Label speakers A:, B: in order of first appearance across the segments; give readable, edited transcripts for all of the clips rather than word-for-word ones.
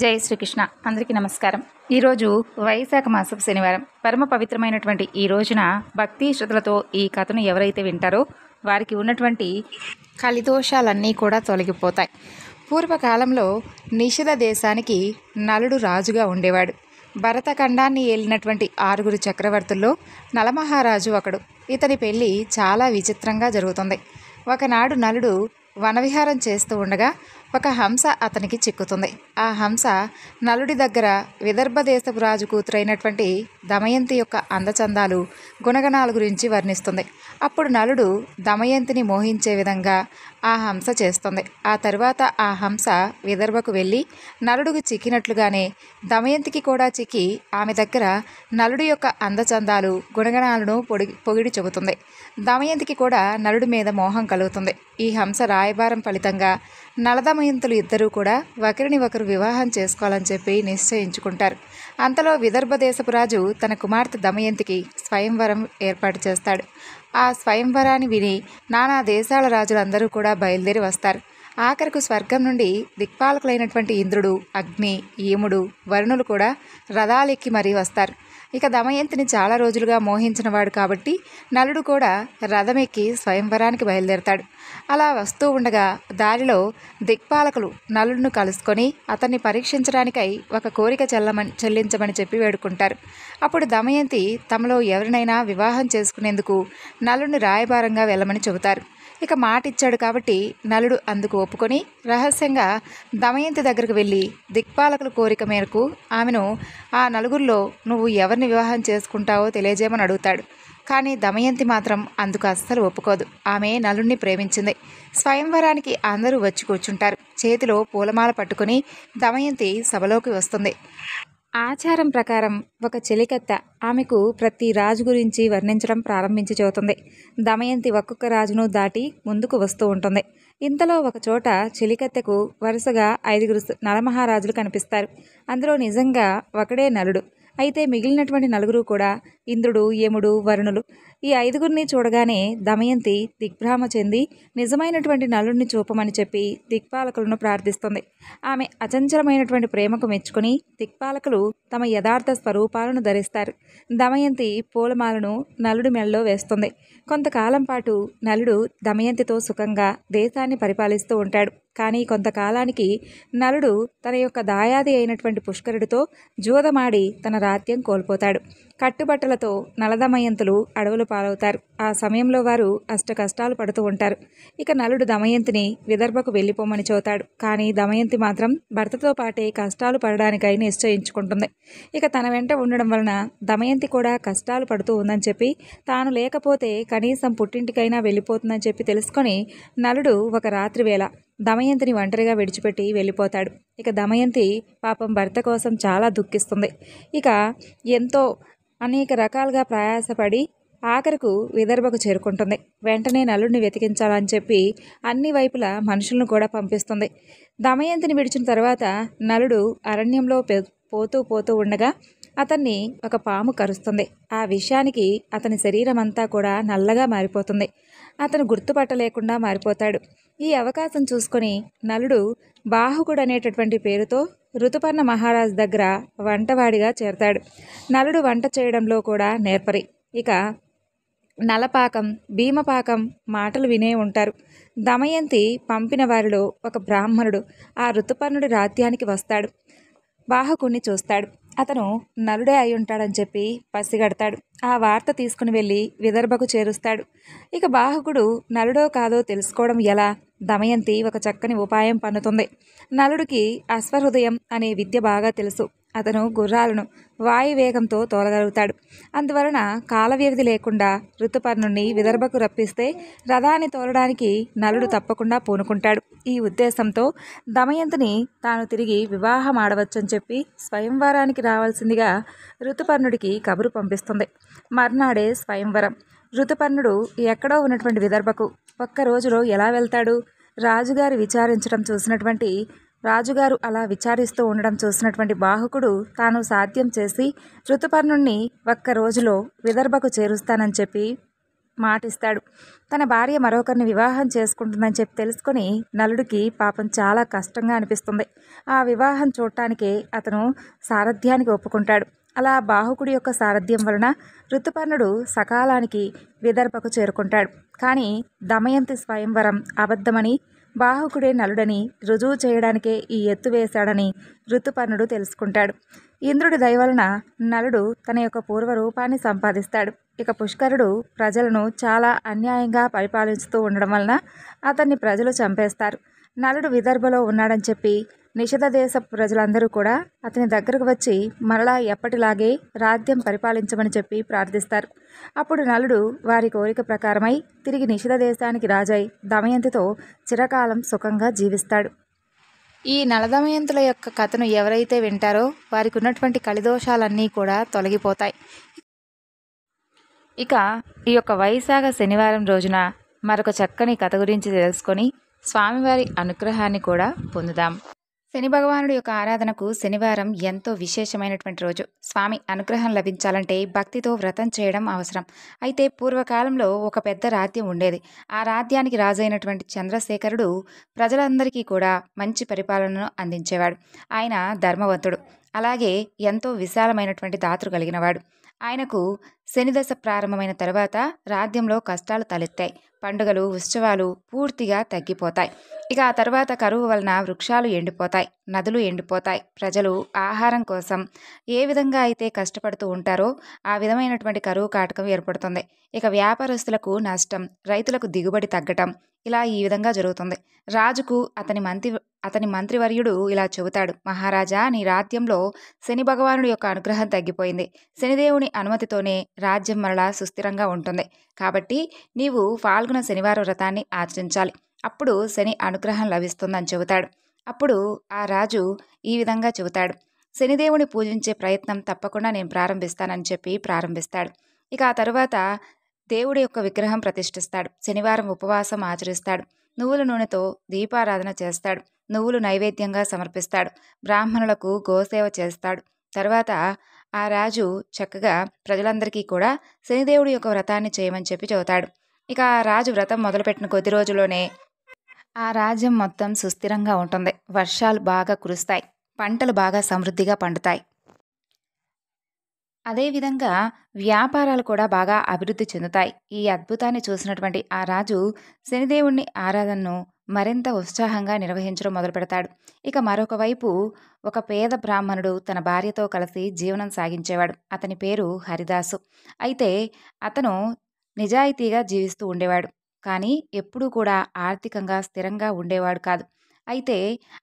A: జై శ్రీకృష్ణ. అందరికీ నమస్కారం. ఈరోజు వైశాఖ మాసపు శనివారం. పరమ పవిత్రమైనటువంటి ఈ రోజున భక్తి శ్రద్ధలతో ఈ కథను ఎవరైతే వింటారో వారికి ఉన్నటువంటి కలిదోషాలన్నీ కూడా తొలగిపోతాయి. పూర్వకాలంలో నిషధ దేశానికి నలుడు రాజుగా ఉండేవాడు. భరతఖండాన్ని ఏలినటువంటి 6 చక్రవర్తుల్లో నలమహారాజు ఒకడు. ఇతని పెళ్లి చాలా విచిత్రంగా జరుగుతుంది. ఒకనాడు నలుడు వనవిహారం చేస్తూ ఉండగా ఒక హంస అతనికి చిక్కుతుంది. ఆ హంస నలుడి దగ్గర విదర్భ దేశపు రాజు కూతురైనటువంటి దమయంతి యొక్క అందచందాలు, గుణగణాల గురించి వర్ణిస్తుంది. అప్పుడు నలుడు దమయంతిని మోహించే విధంగా ఆ హంస చేస్తుంది. ఆ తర్వాత ఆ హంస విదర్భకు వెళ్ళి నలుడుకు చిక్కినట్లుగానే దమయంతికి కూడా చిక్కి ఆమె దగ్గర నలుడి యొక్క అందచందాలు, గుణగణాలను పొగిడి చెబుతుంది. దమయంతికి కూడా నలుడి మీద మోహం కలుగుతుంది. ఈ హంస రాయబారం ఫలితంగా నలదమయంతులు ఇద్దరూ కూడా ఒకరిని ఒకరు వివాహం చేసుకోవాలని చెప్పి నిశ్చయించుకుంటారు. అంతలో విదర్భ దేశపు రాజు తన కుమార్తె దమయంతికి స్వయంవరం ఏర్పాటు చేస్తాడు. ఆ స్వయంవరాన్ని విని నానా దేశాల రాజులందరూ కూడా బయలుదేరి వస్తారు. ఆఖరకు స్వర్గం నుండి దిక్పాలకులైనటువంటి ఇంద్రుడు, అగ్ని, యముడు, వరుణులు కూడా రథాలెక్కి మరీ వస్తారు. ఇక దమయంతిని చాలా రోజులుగా మోహించినవాడు కాబట్టి నలుడు కూడా రథమెక్కి స్వయంవరానికి బయలుదేరతాడు. అలా వస్తూ ఉండగా దారిలో దిక్పాలకులు నలుడును కలుసుకొని అతన్ని పరీక్షించడానికై ఒక కోరిక చెల్లించమని చెప్పి వేడుకుంటారు. అప్పుడు దమయంతి తమలో ఎవరినైనా వివాహం చేసుకునేందుకు నలుడిని రాయబారంగా వెళ్ళమని చెబుతారు. ఇక మాటిచ్చాడు కాబట్టి నలుడు అందుకు ఒప్పుకొని రహస్యంగా దమయంతి దగ్గరకు వెళ్ళి దిక్పాలకుల కోరిక మేరకు ఆమెను ఆ నలుగురిలో నువ్వు ఎవరిని వివాహం చేసుకుంటావో తెలియజేయమని అడుగుతాడు. కానీ దమయంతి మాత్రం అందుకు అస్సలు ఒప్పుకోదు. ఆమె నలుడిని ప్రేమించింది. స్వయంవరానికి అందరూ వచ్చి కూర్చుంటారు. చేతిలో పూలమాల పట్టుకుని దమయంతి సభలోకి వస్తుంది. ఆచారం ప్రకారం ఒక చెలికత్త ఆమెకు ప్రతి రాజు గురించి వర్ణించడం ప్రారంభించి చెబుతుంది. దమయంతి ఒక్కొక్క రాజును దాటి ముందుకు వస్తూ ఉంటుంది. ఇంతలో ఒక చోట చెలికత్తెకు వరుసగా 5 నలమహారాజులు కనిపిస్తారు. అందులో నిజంగా ఒకడే నలుడు. అయితే మిగిలినటువంటి 4 కూడా ఇంద్రుడు, యముడు, వరుణులు. ఈ 5 చూడగానే దమయంతి దిగ్భ్రామ చెంది నిజమైనటువంటి నలుడిని చూపమని చెప్పి దిక్పాలకులను ప్రార్థిస్తుంది. ఆమె అచంచలమైనటువంటి ప్రేమకు మెచ్చుకుని దిక్పాలకులు తమ యథార్థ స్వరూపాలను ధరిస్తారు. దమయంతి పూలమాలను నలుడి మెడలో వేస్తుంది. కొంతకాలం పాటు నలుడు దమయంతితో సుఖంగా దేశాన్ని పరిపాలిస్తూ ఉంటాడు. కానీ కొంతకాలానికి నలుడు తన యొక్క దాయాది అయినటువంటి పుష్కరుడితో జూదమాడి తన రాజ్యం కోల్పోతాడు. కట్టుబట్టలతో నలదమయంతులు అడవులు పాలవుతారు. ఆ సమయంలో వారు అష్ట కష్టాలు పడుతూ ఉంటారు. ఇక నలుడు దమయంతిని విదర్భకు వెళ్ళిపోమని చెబుతాడు. కానీ దమయంతి మాత్రం భర్తతో పాటే కష్టాలు పడడానికై నిశ్చయించుకుంటుంది. ఇక తన వెంట ఉండడం వలన దమయంతి కూడా కష్టాలు పడుతూ ఉందని చెప్పి తాను లేకపోతే కనీసం పుట్టింటికైనా వెళ్ళిపోతుందని చెప్పి తెలుసుకొని నలుడు ఒక రాత్రి వేళ దమయంతిని ఒంటరిగా విడిచిపెట్టి వెళ్ళిపోతాడు. ఇక దమయంతి పాపం భర్త కోసం చాలా దుఃఖిస్తుంది. ఇక ఎంతో అనేక రకాలుగా ప్రయాసపడి ఆఖరకు విదర్భకు చేరుకుంటుంది. వెంటనే నలుడిని వెతికించాలని చెప్పి అన్ని వైపులా మనుషులను కూడా పంపిస్తుంది. దమయంతిని విడిచిన తర్వాత నలుడు అరణ్యంలో పోతూ ఉండగా అతన్ని ఒక పాము కరుస్తుంది. ఆ విషయానికి అతని శరీరం అంతా కూడా నల్లగా మారిపోతుంది. అతను గుర్తుపట్టలేకుండా మారిపోతాడు. ఈ అవకాశం చూసుకొని నలుడు బాహుకుడు అనేటటువంటి పేరుతో ఋతుపర్ణ మహారాజు దగ్గర వంటవాడిగా చేరతాడు. నలుడు వంట చేయడంలో కూడా నేర్పరి. ఇక నలపాకం, భీమపాకం మాటలు వినే ఉంటారు. దమయంతి పంపిన వారిలో ఒక బ్రాహ్మణుడు ఆ ఋతుపర్ణుడి రాజ్యానికి వస్తాడు. బాహుకుణ్ణి చూస్తాడు. అతను నలుడే అయి ఉంటాడని చెప్పి పసిగడతాడు. ఆ వార్త తీసుకుని వెళ్ళి విదర్భకు చేరుస్తాడు. ఇక బాహుకుడు నలుడో కాదో తెలుసుకోవడం ఎలా? దమయంతి ఒక చక్కని ఉపాయం పన్నుతుంది. నలుడికి అశ్వహృదయం అనే విద్య బాగా తెలుసు. అతను గుర్రాలను వాయువేగంతో తోలగలుగుతాడు. అందువలన కాలవ్యవధి లేకుండా ఋతుపర్ణుణ్ణి విదర్భకు రప్పిస్తే రథాన్ని తోలడానికి నలుడు తప్పకుండా పూనుకుంటాడు. ఈ ఉద్దేశంతో దమయంతిని తాను తిరిగి వివాహం ఆడవచ్చని చెప్పి స్వయంవరానికి రావాల్సిందిగా ఋతుపర్ణుడికి కబురు పంపిస్తుంది. మర్నాడే స్వయంవరం. ఋతుపర్ణుడు ఎక్కడో ఉన్నటువంటి విదర్భకు ఒక్క రోజులో ఎలా వెళ్తాడు? రాజుగారు అలా విచారిస్తూ ఉండడం చూసినటువంటి బాహుకుడు తాను సాధ్యం చేసి ఋతుపర్ణుణ్ణి ఒక్క రోజులో విదర్భకు చేరుస్తానని చెప్పి మాటిస్తాడు. తన భార్య మరొకరిని వివాహం చేసుకుంటుందని చెప్పి తెలుసుకొని నలుడికి పాపం చాలా కష్టంగా అనిపిస్తుంది. ఆ వివాహం చూడటానికే అతను సారథ్యానికి ఒప్పుకుంటాడు. అలా బాహుకుడి యొక్క సారథ్యం వలన ఋతుపర్ణుడు సకాలానికి విదర్భకు చేరుకుంటాడు. కానీ దమయంతి స్వయంవరం అబద్ధమని, బాహుకుడే నలుడని రుజువు చేయడానికే ఈ ఎత్తు వేశాడని ఋతుపర్ణుడు తెలుసుకుంటాడు. ఇంద్రుడి దయవలన నలుడు తన యొక్క పూర్వరూపాన్ని సంపాదిస్తాడు. ఇక పుష్కరుడు ప్రజలను చాలా అన్యాయంగా పరిపాలిస్తూ ఉండడం వలన అతన్ని ప్రజలు చంపేస్తారు. నలుడు విదర్భలో ఉన్నాడని చెప్పి నిషధ దేశ ప్రజలందరూ కూడా అతని దగ్గరకు వచ్చి మరలా ఎప్పటిలాగే రాజ్యం పరిపాలించమని చెప్పి ప్రార్థిస్తారు. అప్పుడు నలుడు వారి కోరిక ప్రకారమై తిరిగి నిషధ దేశానికి రాజై దమయంతితో చిరకాలం సుఖంగా జీవిస్తాడు. ఈ నలదమయంతుల యొక్క కథను ఎవరైతే వింటారో వారికి ఉన్నటువంటి కలిదోషాలన్నీ కూడా తొలగిపోతాయి. ఇక ఈ యొక్క వైశాఖ శనివారం రోజున మరొక చక్కని కథ గురించి తెలుసుకొని స్వామివారి అనుగ్రహాన్ని కూడా పొందుదాం. శని భగవానుడి యొక్క ఆరాధనకు శనివారం ఎంతో విశేషమైనటువంటి రోజు. స్వామి అనుగ్రహం లభించాలంటే భక్తితో వ్రతం చేయడం అవసరం. అయితే పూర్వకాలంలో ఒక పెద్ద రాజ్యం ఉండేది. ఆ రాజ్యానికి రాజైనటువంటి చంద్రశేఖరుడు ప్రజలందరికీ కూడా మంచి పరిపాలనను అందించేవాడు. ఆయన ధర్మవంతుడు, అలాగే ఎంతో విశాలమైనటువంటి దాతృ కలిగినవాడు. ఆయనకు శనిదశ ప్రారంభమైన తర్వాత రాజ్యంలో కష్టాలు తలెత్తాయి. పండుగలు, ఉత్సవాలు పూర్తిగా తగ్గిపోతాయి. ఇక ఆ తర్వాత కరువు వలన వృక్షాలు ఎండిపోతాయి, నదులు ఎండిపోతాయి. ప్రజలు ఆహారం కోసం ఏ విధంగా అయితే కష్టపడుతూ ఉంటారో ఆ విధమైనటువంటి కరువు కాటకం ఏర్పడుతుంది. ఇక వ్యాపారస్తులకు నష్టం, రైతులకు దిగుబడి తగ్గటం, ఇలా ఈ విధంగా జరుగుతుంది. రాజుకు అతని మంత్రివర్యుడు ఇలా చెబుతాడు, మహారాజా, నీ రాజ్యంలో శని భగవానుడి యొక్క అనుగ్రహం తగ్గిపోయింది. శనిదేవుని అనుమతితోనే రాజ్యం మరలా సుస్థిరంగా ఉంటుంది. కాబట్టి నీవు ఫాల్గుణ శనివార వ్రతాన్ని ఆచరించాలి. అప్పుడు శని అనుగ్రహం లభిస్తుందని చెబుతాడు. అప్పుడు ఆ రాజు ఈ విధంగా చెబుతాడు, శనిదేవుని పూజించే ప్రయత్నం తప్పకుండా నేను ప్రారంభిస్తానని చెప్పి ప్రారంభిస్తాడు. ఇక ఆ తరువాత దేవుడి యొక్క విగ్రహం ప్రతిష్ఠిస్తాడు. శనివారం ఉపవాసం ఆచరిస్తాడు. నువ్వుల నూనెతో దీపారాధన చేస్తాడు. నువ్వులు నైవేద్యంగా సమర్పిస్తాడు. బ్రాహ్మణులకు గోసేవ చేస్తాడు. తర్వాత ఆ రాజు చక్కగా ప్రజలందరికీ కూడా శనిదేవుడి యొక్క వ్రతాన్ని చేయమని చెప్పి చెబుతాడు. ఇక ఆ రాజు వ్రతం మొదలుపెట్టిన కొద్ది రోజుల్లోనే ఆ రాజ్యం మొత్తం సుస్థిరంగా ఉంటుంది. వర్షాలు బాగా కురుస్తాయి. పంటలు బాగా సమృద్ధిగా పండుతాయి. అదేవిధంగా వ్యాపారాలు కూడా బాగా అభివృద్ధి చెందుతాయి. ఈ అద్భుతాన్ని చూసినటువంటి ఆ రాజు శనిదేవుణ్ణి ఆరాధనను మరింత ఉత్సాహంగా నిర్వహించడం మొదలుపెడతాడు. ఇక మరొక వైపు ఒక పేద బ్రాహ్మణుడు తన భార్యతో కలిసి జీవనం సాగించేవాడు. అతని పేరు హరిదాసు. అయితే అతను నిజాయితీగా జీవిస్తూ ఉండేవాడు. కానీ ఎప్పుడూ కూడా ఆర్థికంగా స్థిరంగా ఉండేవాడు కాదు. అయితే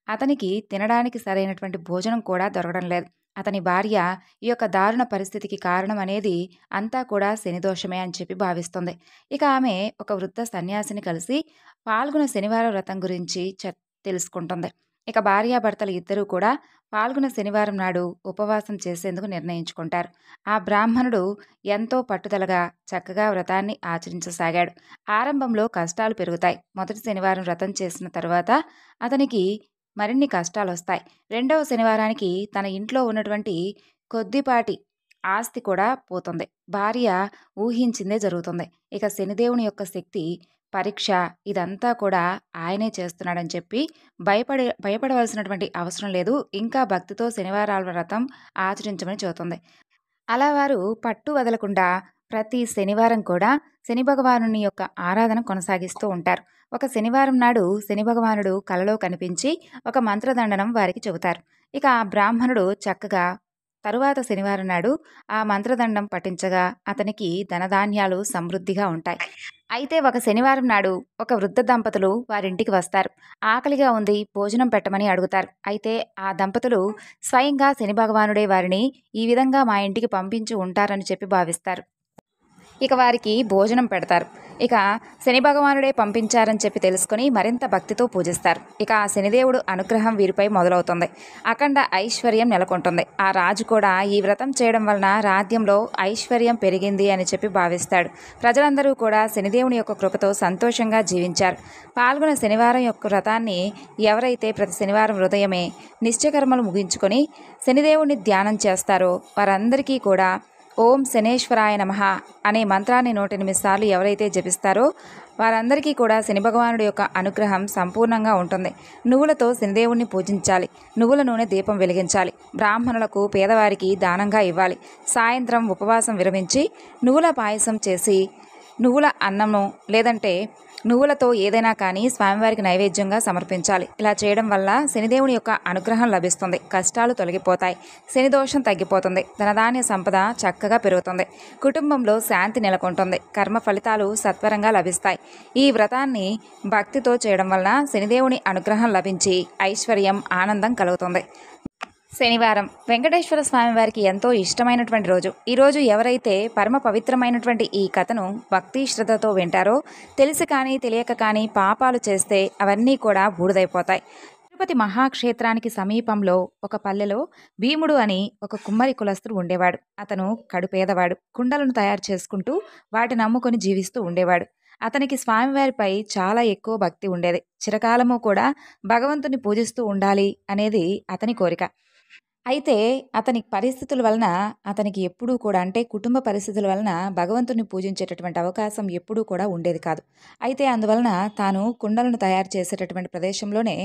A: అతనికి తినడానికి సరైనటువంటి భోజనం కూడా దొరకడం లేదు. అతని భార్య ఈ యొక్క దారుణ పరిస్థితికి కారణం అనేది అంతా కూడా శనిదోషమే అని చెప్పి భావిస్తుంది. ఇక ఆమె ఒక వృద్ధ సన్యాసిని కలిసి పాల్గొన శనివార వ్రతం గురించి తెలుసుకుంటుంది. ఇక భార్యాభర్తలు ఇద్దరూ కూడా పాల్గొన శనివారం నాడు ఉపవాసం చేసేందుకు నిర్ణయించుకుంటారు. ఆ బ్రాహ్మణుడు ఎంతో పట్టుదలగా చక్కగా వ్రతాన్ని ఆచరించసాగాడు. ఆరంభంలో కష్టాలు పెరుగుతాయి. మొదటి శనివారం వ్రతం చేసిన తర్వాత అతనికి మరిన్ని కష్టాలు వస్తాయి. రెండవ శనివారానికి తన ఇంట్లో ఉన్నటువంటి కొద్దిపాటి ఆస్తి కూడా పోతుంది. భార్య ఊహించిందే జరుగుతుంది. ఇక శనిదేవుని యొక్క శక్తి పరీక్ష ఇదంతా కూడా ఆయనే చేస్తున్నాడని చెప్పి భయపడవలసినటువంటి అవసరం లేదు. ఇంకా భక్తితో శనివారాల వ్రతం ఆచరించమని చెబుతుంది. అలా వారు పట్టు వదలకుండా ప్రతి శనివారం కూడా శని భగవానుని యొక్క ఆరాధన కొనసాగిస్తూ ఉంటారు. ఒక శనివారం నాడు శని భగవానుడు కలలో కనిపించి ఒక మంత్రదండనం వారికి చెబుతారు. ఇక ఆ బ్రాహ్మణుడు చక్కగా తరువాత శనివారం నాడు ఆ మంత్రదండం పఠించగా అతనికి ధనధాన్యాలు సమృద్ధిగా ఉంటాయి. అయితే ఒక శనివారం నాడు ఒక వృద్ధ దంపతులు వారింటికి వస్తారు. ఆకలిగా ఉంది, భోజనం పెట్టమని అడుగుతారు. అయితే ఆ దంపతులు స్వయంగా శని భగవానుడే వారిని ఈ విధంగా మా ఇంటికి పంపించి ఉంటారని చెప్పి భావిస్తారు. ఇక వారికి భోజనం పెడతారు. ఇక శని భగవానుడే పంపించారని చెప్పి తెలుసుకొని మరింత భక్తితో పూజిస్తారు. ఇక ఆ శనిదేవుడు అనుగ్రహం వీరిపై మొదలవుతుంది. అఖండ ఐశ్వర్యం నెలకొంటుంది. ఆ రాజు కూడా ఈ వ్రతం చేయడం వలన రాజ్యంలో ఐశ్వర్యం పెరిగింది అని చెప్పి భావిస్తాడు. ప్రజలందరూ కూడా శనిదేవుని యొక్క కృపతో సంతోషంగా జీవించారు. పాల్గొన శనివారం యొక్క వ్రతాన్ని ఎవరైతే ప్రతి శనివారం ఉదయమే నిత్యకర్మలు ముగించుకొని శనిదేవుని ధ్యానం చేస్తారో వారందరికీ కూడా ఓం శనేశ్వరాయ నమః అనే మంత్రాన్ని 108 సార్లు ఎవరైతే జపిస్తారో వారందరికీ కూడా శని భగవానుడి యొక్క అనుగ్రహం సంపూర్ణంగా ఉంటుంది. నువ్వులతో శనిదేవుణ్ణి పూజించాలి. నువ్వుల నూనె దీపం వెలిగించాలి. బ్రాహ్మణులకు పేదవారికి దానంగా ఇవ్వాలి. సాయంత్రం ఉపవాసం విరమించి నువ్వుల పాయసం చేసి నువ్వుల అన్నము లేదంటే నువ్వులతో ఏదైనా కానీ స్వామివారికి నైవేద్యంగా సమర్పించాలి. ఇలా చేయడం వల్ల శనిదేవుని యొక్క అనుగ్రహం లభిస్తుంది. కష్టాలు తొలగిపోతాయి. శని దోషం తగ్గిపోతుంది. ధనధాన్య సంపద చక్కగా పెరుగుతుంది. కుటుంబంలో శాంతి నెలకొంటుంది. కర్మ ఫలితాలు సత్వరంగా లభిస్తాయి. ఈ వ్రతాన్ని భక్తితో చేయడం వల్ల శనిదేవుని అనుగ్రహం లభించి ఐశ్వర్యం ఆనందం కలుగుతుంది. శనివారం వెంకటేశ్వర స్వామి వారికి ఎంతో ఇష్టమైనటువంటి రోజు. ఈరోజు ఎవరైతే పరమ పవిత్రమైనటువంటి ఈ కథను భక్తి శ్రద్ధతో వింటారో తెలిసి కానీ తెలియక కానీ పాపాలు చేస్తే అవన్నీ కూడా బూడిదైపోతాయి. తిరుపతి మహాక్షేత్రానికి సమీపంలో ఒక పల్లెలో భీముడు అని ఒక కుమ్మరి కులస్తుడు ఉండేవాడు. అతను కడుపేదవాడు. కుండలను తయారు చేసుకుంటూ వాటిని నమ్ముకొని జీవిస్తూ ఉండేవాడు. అతనికి స్వామివారిపై చాలా ఎక్కువ భక్తి ఉండేది. చిరకాలము కూడా భగవంతుని పూజిస్తూ ఉండాలి అనేది అతని కోరిక. అయితే అతని పరిస్థితుల వలన అతనికి ఎప్పుడూ కూడా అంటే కుటుంబ పరిస్థితుల వలన భగవంతుని పూజించేటటువంటి అవకాశం ఎప్పుడూ కూడా ఉండేది కాదు. అయితే అందువలన తాను కుండలను తయారు చేసేటటువంటి ప్రదేశంలోనే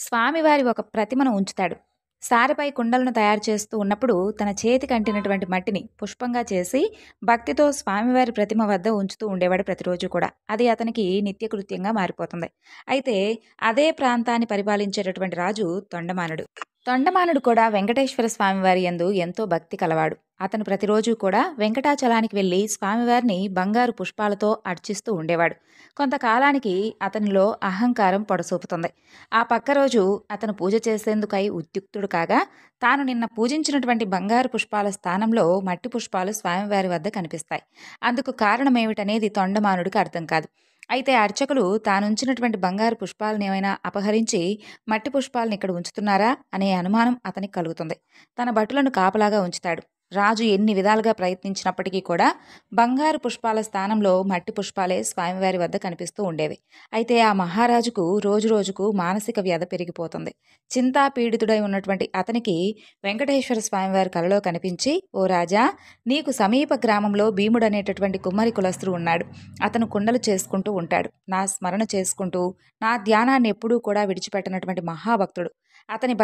A: స్వామివారి ఒక ప్రతిమను ఉంచుతాడు. సారెపై కుండలను తయారు చేస్తూ ఉన్నప్పుడు తన చేతికి అంటినటువంటి మట్టిని పుష్పంగా చేసి భక్తితో స్వామివారి ప్రతిమ వద్ద ఉంచుతూ ఉండేవాడు ప్రతిరోజు కూడా. అది అతనికి నిత్యకృత్యంగా మారిపోతుంది. అయితే అదే ప్రాంతాన్ని పరిపాలించేటటువంటి రాజు తొండమానుడు. తొండమానుడు కూడా వెంకటేశ్వర స్వామివారి యందు ఎంతో భక్తి కలవాడు. అతను ప్రతిరోజు కూడా వెంకటాచలానికి వెళ్ళి స్వామివారిని బంగారు పుష్పాలతో అర్చిస్తూ ఉండేవాడు. కొంతకాలానికి అతనిలో అహంకారం పొడసూపుతుంది. ఆ పక్క రోజు అతను పూజ చేసేందుకై ఉద్యుక్తుడు కాగా తాను నిన్న పూజించినటువంటి బంగారు పుష్పాల స్థానంలో మట్టి పుష్పాలు స్వామివారి వద్ద కనిపిస్తాయి. అందుకు కారణమేమిటనేది తొండమానుడికి అర్థం కాదు. అయితే అర్చకులు తానుంచినటువంటి బంగారు పుష్పాలను ఏమైనా అపహరించి మట్టి పుష్పాలను ఇక్కడ ఉంచుతున్నారా అనే అనుమానం అతనికి కలుగుతుంది. తన భటులను కాపలాగా ఉంచుతాడు. రాజు ఎన్ని విధాలుగా ప్రయత్నించినప్పటికీ కూడా బంగారు పుష్పాల స్థానంలో మట్టి పుష్పాలే స్వామివారి వద్ద కనిపిస్తూ ఉండేవి. అయితే ఆ మహారాజుకు రోజురోజుకు మానసిక వ్యధ పెరిగిపోతుంది. చింతాపీడితుడై ఉన్నటువంటి అతనికి వెంకటేశ్వర స్వామివారి కలలో కనిపించి, ఓ రాజా, నీకు సమీప గ్రామంలో భీముడు అనేటటువంటి కుమ్మరి కులస్తుడు ఉన్నాడు. అతను కుండలు చేసుకుంటూ ఉంటాడు. నా స్మరణ చేసుకుంటూ నా ధ్యానాన్ని ఎప్పుడూ కూడా విడిచిపెట్టనటువంటి మహాభక్తుడు. అతని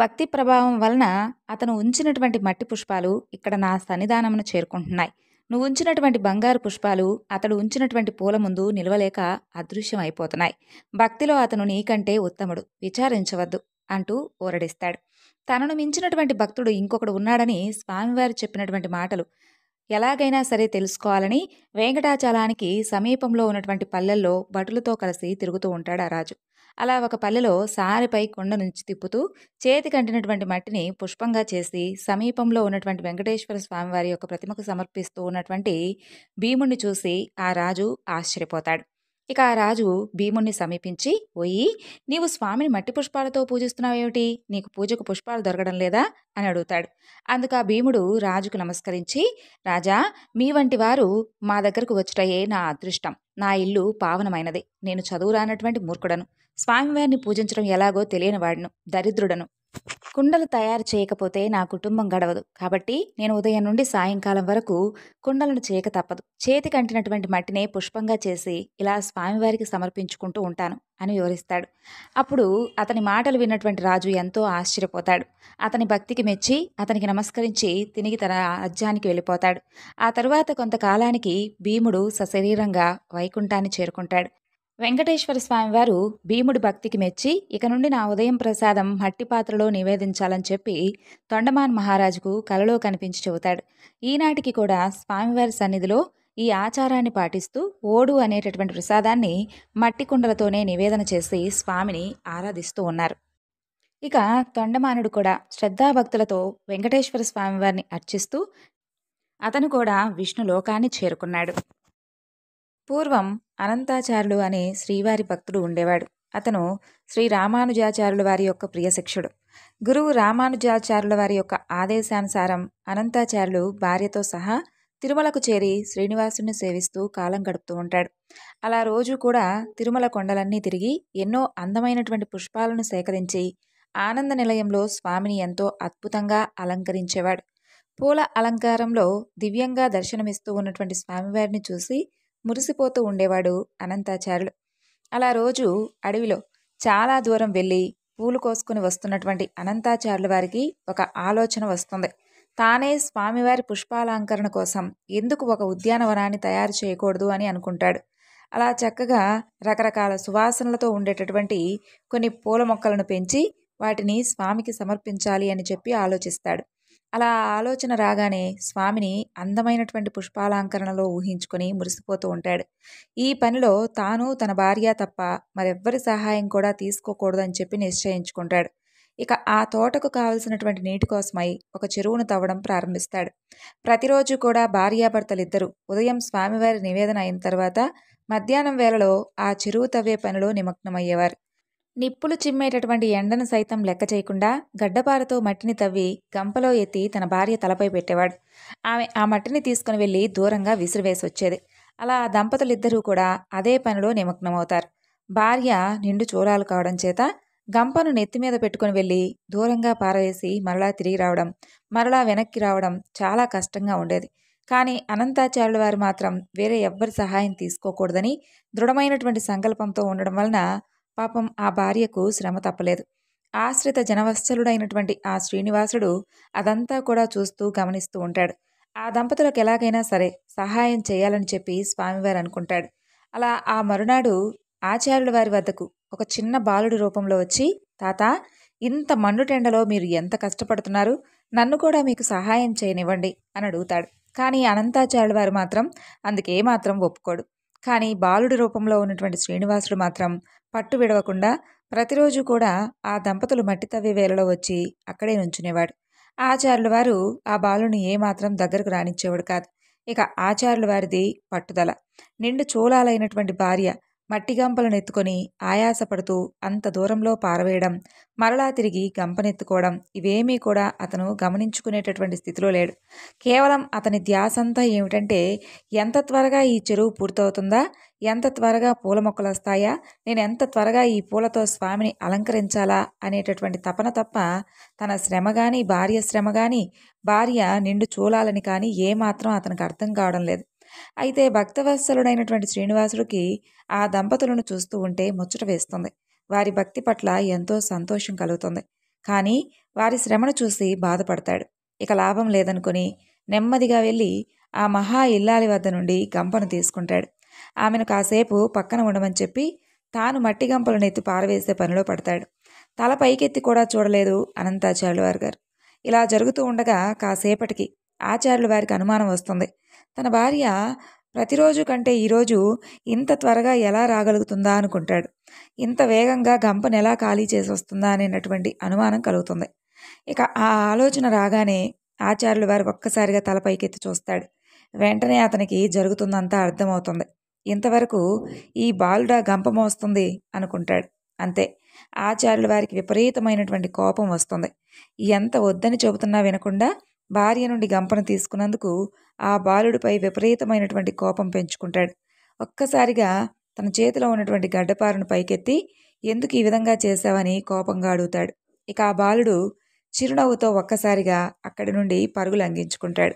A: భక్తి ప్రభావం వలన అతను ఉంచినటువంటి మట్టి పుష్పాలు ఇక్కడ నా సన్నిధానమును చేరుకుంటున్నాయి. నువ్వు ఉంచినటువంటి బంగారు పుష్పాలు అతడు ఉంచినటువంటి పూల ముందు నిలవలేక అదృశ్యం అయిపోతున్నాయి. భక్తిలో అతను నీకంటే ఉత్తముడు, విచారించవద్దు అంటూ ఊరడిస్తాడు. తనను మించినటువంటి భక్తుడు ఇంకొకడు ఉన్నాడని స్వామివారు చెప్పినటువంటి మాటలు ఎలాగైనా సరే తెలుసుకోవాలని వెంకటాచలానికి సమీపంలో ఉన్నటువంటి పల్లెల్లో భటులతో కలిసి తిరుగుతూ ఉంటాడు ఆ రాజు. అలా ఒక పల్లెలో సారెపై కుండ నుంచి తిప్పుతూ చేతికంటినటువంటి మట్టిని పుష్పంగా చేసి సమీపంలో ఉన్నటువంటి వెంకటేశ్వర స్వామివారి యొక్క ప్రతిమకు సమర్పిస్తూ ఉన్నటువంటి భీముణ్ణి చూసి ఆ రాజు ఆశ్చర్యపోతాడు. ఇక ఆ రాజు భీముణ్ణి సమీపించి, ఓయి, నీవు స్వామిని మట్టి పుష్పాలతో పూజిస్తున్నావేమిటి? నీకు పూజకు పుష్పాలు దొరకడం లేదా అని అడుగుతాడు. అందుకు ఆ భీముడు రాజుకు నమస్కరించి, రాజా, మీ వంటి వారు మా దగ్గరకు వచ్చుటయే నా అదృష్టం. నా ఇల్లు పావనమైనది. నేను చదువు రానటువంటి మూర్ఖుడను. స్వామివారిని పూజించడం ఎలాగో తెలియని వాడును, దరిద్రుడను. కుండలు తయారు చేయకపోతే నా కుటుంబం గడవదు. కాబట్టి నేను ఉదయం నుండి సాయంకాలం వరకు కుండలను చేయక తప్పదు. చేతికి అంటినటువంటి మట్టినే పుష్పంగా చేసి ఇలా స్వామివారికి సమర్పించుకుంటూ ఉంటాను అని వివరిస్తాడు. అప్పుడు అతని మాటలు విన్నటువంటి రాజు ఎంతో ఆశ్చర్యపోతాడు. అతని భక్తికి మెచ్చి అతనికి నమస్కరించి తిరిగి తన రాజ్యానికి వెళ్ళిపోతాడు. ఆ తరువాత కొంతకాలానికి భీముడు సశరీరంగా వైకుంఠాన్ని చేరుకుంటాడు. వెంకటేశ్వర స్వామివారు భీముడి భక్తికి మెచ్చి ఇక నుండి నా ఉదయం ప్రసాదం మట్టి పాత్రలో నివేదించాలని చెప్పి తొండమాన్ మహారాజుకు కలలో కనిపించి చెబుతాడు. ఈనాటికి కూడా స్వామివారి సన్నిధిలో ఈ ఆచారాన్ని పాటిస్తూ ఓడు అనేటటువంటి ప్రసాదాన్ని మట్టి కుండలతోనే నివేదన చేసి స్వామిని ఆరాధిస్తూ ఉన్నారు. ఇక తొండమానుడు కూడా శ్రద్ధాభక్తులతో వెంకటేశ్వర స్వామివారిని అర్చిస్తూ అతను కూడా విష్ణు లోకాన్ని చేరుకున్నాడు. పూర్వం అనంతాచార్యుడు అనే శ్రీవారి భక్తుడు ఉండేవాడు. అతను శ్రీ రామానుజాచార్యుల వారి యొక్క ప్రియశిక్షుడు. గురువు రామానుజాచార్యుల వారి యొక్క ఆదేశానుసారం అనంతాచార్యులు భార్యతో సహా తిరుమలకు చేరి శ్రీనివాసుని సేవిస్తూ కాలం గడుపుతూ ఉంటాడు. అలా రోజు కూడా తిరుమల కొండలన్నీ తిరిగి ఎన్నో అందమైనటువంటి పుష్పాలను సేకరించి ఆనంద నిలయంలో స్వామిని ఎంతో అద్భుతంగా అలంకరించేవాడు. పూల అలంకారంలో దివ్యంగా దర్శనమిస్తూ ఉన్నటువంటి స్వామివారిని చూసి మురిసిపోతూ ఉండేవాడు అనంతాచార్యులు. అలా రోజు అడవిలో చాలా దూరం వెళ్ళి పూలు కోసుకుని వస్తున్నటువంటి అనంతాచార్యుల వారికి ఒక ఆలోచన వస్తుంది. తానే స్వామివారి పుష్పాలంకరణ కోసం ఎందుకు ఒక ఉద్యానవనాన్ని తయారు చేయకూడదు అని అనుకుంటాడు. అలా చక్కగా రకరకాల సువాసనలతో ఉండేటటువంటి కొన్ని పూల మొక్కలను పెంచి వాటిని స్వామికి సమర్పించాలి అని చెప్పి ఆలోచిస్తాడు. అలా ఆలోచన రాగానే స్వామిని అందమైనటువంటి పుష్పాలంకరణలో ఊహించుకొని మురిసిపోతూ ఉంటాడు. ఈ పనిలో తాను తన భార్య తప్ప మరెవ్వరి సహాయం కూడా తీసుకోకూడదు అని చెప్పి నిశ్చయించుకుంటాడు. ఇక ఆ తోటకు కావలసినటువంటి నీటి కోసమై ఒక చెరువును తవ్వడం ప్రారంభిస్తాడు. ప్రతిరోజు కూడా భార్యాభర్తలిద్దరూ ఉదయం స్వామివారి నివేదన అయిన తర్వాత మధ్యాహ్నం వేళలో ఆ చెరువు తవ్వే పనిలో నిమగ్నమయ్యేవారు. నిప్పులు చిమ్మేటటువంటి ఎండను సైతం లెక్క చేయకుండా గడ్డపారతో మట్టిని తవ్వి గంపలో ఎత్తి తన భార్య తలపై పెట్టేవాడు. ఆమె ఆ మట్టిని తీసుకుని వెళ్ళి దూరంగా విసిరివేసి వచ్చేది. అలా ఆ దంపతులిద్దరూ కూడా అదే పనిలో నిమగ్నమవుతారు. భార్య నిండు చూలాలు కావడం చేత గంపను నెత్తిమీద పెట్టుకుని వెళ్ళి దూరంగా పారవేసి మరలా తిరిగి రావడం, మరలా వెనక్కి రావడం చాలా కష్టంగా ఉండేది. కానీ అనంతాచార్యుల వారు మాత్రం వేరే ఎవ్వరి సహాయం తీసుకోకూడదని దృఢమైనటువంటి సంకల్పంతో ఉండడం వలన పాపం ఆ భార్యకు శ్రమ తప్పలేదు. ఆశ్రిత జనవత్సలుడైనటువంటి ఆ శ్రీనివాసుడు అదంతా కూడా చూస్తూ గమనిస్తూ ఉంటాడు. ఆ దంపతులకు ఎలాగైనా సరే సహాయం చేయాలని చెప్పి స్వామివారు అనుకుంటాడు. అలా ఆ మరునాడు ఆచార్యుల వారి వద్దకు ఒక చిన్న బాలుడి రూపంలో వచ్చి, తాత, ఇంత మండుటెండలో మీరు ఎంత కష్టపడుతున్నారు, నన్ను కూడా మీకు సహాయం చేయనివ్వండి అని అడుగుతాడు. కానీ అనంతాచార్యుల వారు మాత్రం అందుకేమాత్రం ఒప్పుకోడు. కానీ బాలుడి రూపంలో ఉన్నటువంటి శ్రీనివాసుడు మాత్రం పట్టు విడవకుండా ప్రతిరోజు కూడా ఆ దంపతులు మట్టి తవ్వే వేళలో వచ్చి అక్కడే నుంచునేవాడు. ఆచార్యుల వారు ఆ బాలుని ఏమాత్రం దగ్గరకు రానిచ్చేవాడు కాదు. ఇక ఆచార్యుల వారిది పట్టుదల. నిండు చూలాలైనటువంటి భార్య మట్టి గంపలను ఎత్తుకొని ఆయాసపడుతూ అంత దూరంలో పారవేయడం, మరలా తిరిగి గంపనెత్తుకోవడం ఇవేమీ కూడా అతను గమనించుకునేటటువంటి స్థితిలో లేడు. కేవలం అతని ధ్యాసంతా ఏమిటంటే ఎంత త్వరగా ఈ చెరువు పూర్తవుతుందా, ఎంత త్వరగా పూల మొక్కలు వస్తాయా, నేను ఎంత త్వరగా ఈ పూలతో స్వామిని అలంకరించాలా అనేటటువంటి తపన తప్ప తన శ్రమ కానీ, భార్య శ్రమ కానీ, భార్య నిండు చూలాలని కానీ ఏమాత్రం అతనికి అర్థం కావడం లేదు. అయితే భక్తవత్సలుడైనటువంటి శ్రీనివాసుడికి ఆ దంపతులను చూస్తూ ఉంటే ముచ్చట వేస్తుంది. వారి భక్తి పట్ల ఎంతో సంతోషం కలుగుతుంది. కానీ వారి శ్రమను చూసి బాధపడతాడు. ఇక లాభం లేదనుకుని నెమ్మదిగా వెళ్ళి ఆ మహా ఇల్లాలి వద్ద నుండి గంపను తీసుకుంటాడు. ఆమెను కాసేపు పక్కన ఉండమని చెప్పి తాను మట్టి గంపలను ఎత్తి పారవేసే పనిలో పడతాడు. తల పైకెత్తి కూడా చూడలేదు అనంతాచార్యుల వారు గారు. ఇలా జరుగుతూ ఉండగా కాసేపటికి ఆచార్యుల వారికి అనుమానం వస్తుంది. తన భార్య ప్రతిరోజు కంటే ఈరోజు ఇంత త్వరగా ఎలా రాగలుగుతుందా అనుకుంటాడు. ఇంత వేగంగా గంపను ఎలా ఖాళీ చేసి వస్తుందా అనేటటువంటి అనుమానం కలుగుతుంది. ఇక ఆ ఆలోచన రాగానే ఆచార్యుల వారు ఒక్కసారిగా తల పైకెత్తి చూస్తాడు. వెంటనే అతనికి జరుగుతుందంతా అర్థమవుతుంది. ఇంతవరకు ఈ బాలుడా గంప మోస్తుంది అనుకుంటాడు. అంతే, ఆచార్యుల వారికి విపరీతమైనటువంటి కోపం వస్తుంది. ఎంత వద్దని చెబుతున్నా వినకుండా భార్య నుండి గంపను తీసుకున్నందుకు ఆ బాలుడిపై విపరీతమైనటువంటి కోపం పెంచుకుంటాడు. ఒక్కసారిగా తన చేతిలో ఉన్నటువంటి గడ్డపారను పైకెత్తి ఎందుకు ఈ విధంగా చేశావని కోపంగా అడుగుతాడు. ఇక ఆ బాలుడు చిరునవ్వుతో ఒక్కసారిగా అక్కడి నుండి పరుగులు అందించుకుంటాడు.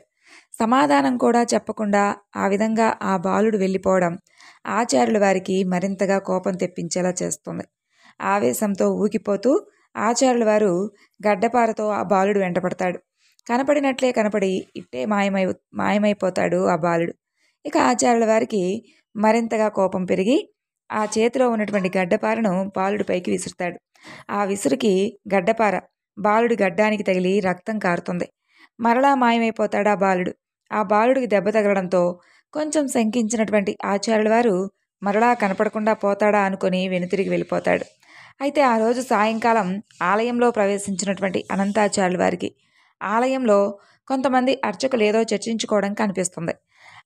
A: సమాధానం కూడా చెప్పకుండా ఆ విధంగా ఆ బాలుడు వెళ్ళిపోవడం ఆచార్యుల వారికి మరింతగా కోపం తెప్పించేలా చేస్తుంది. ఆవేశంతో ఊగిపోతూ ఆచార్యుల వారు గడ్డపారతో ఆ బాలుడు వెంటపడతాడు. కనపడినట్లే కనపడి ఇట్టే మాయమైపోతాడు ఆ బాలుడు. ఇక ఆచార్యుల వారికి మరింతగా కోపం పెరిగి ఆ చేతిలో ఉన్నటువంటి గడ్డపారను బాలుడి పైకి విసురుతాడు. ఆ విసురుకి గడ్డపార బాలుడి గడ్డానికి తగిలి రక్తం కారుతుంది. మరలా మాయమైపోతాడు ఆ బాలుడు. ఆ బాలుడికి దెబ్బ తగలడంతో కొంచెం శంకించినటువంటి ఆచార్యుల వారు మరలా కనపడకుండా పోతాడా అనుకుని వెనుతిరిగి వెళ్ళిపోతాడు. అయితే ఆ రోజు సాయంకాలం ఆలయంలో ప్రవేశించినటువంటి అనంతాచార్యుల వారికి ఆలయంలో కొంతమంది అర్చకులు ఏదో చర్చించుకోవడం కనిపిస్తుంది.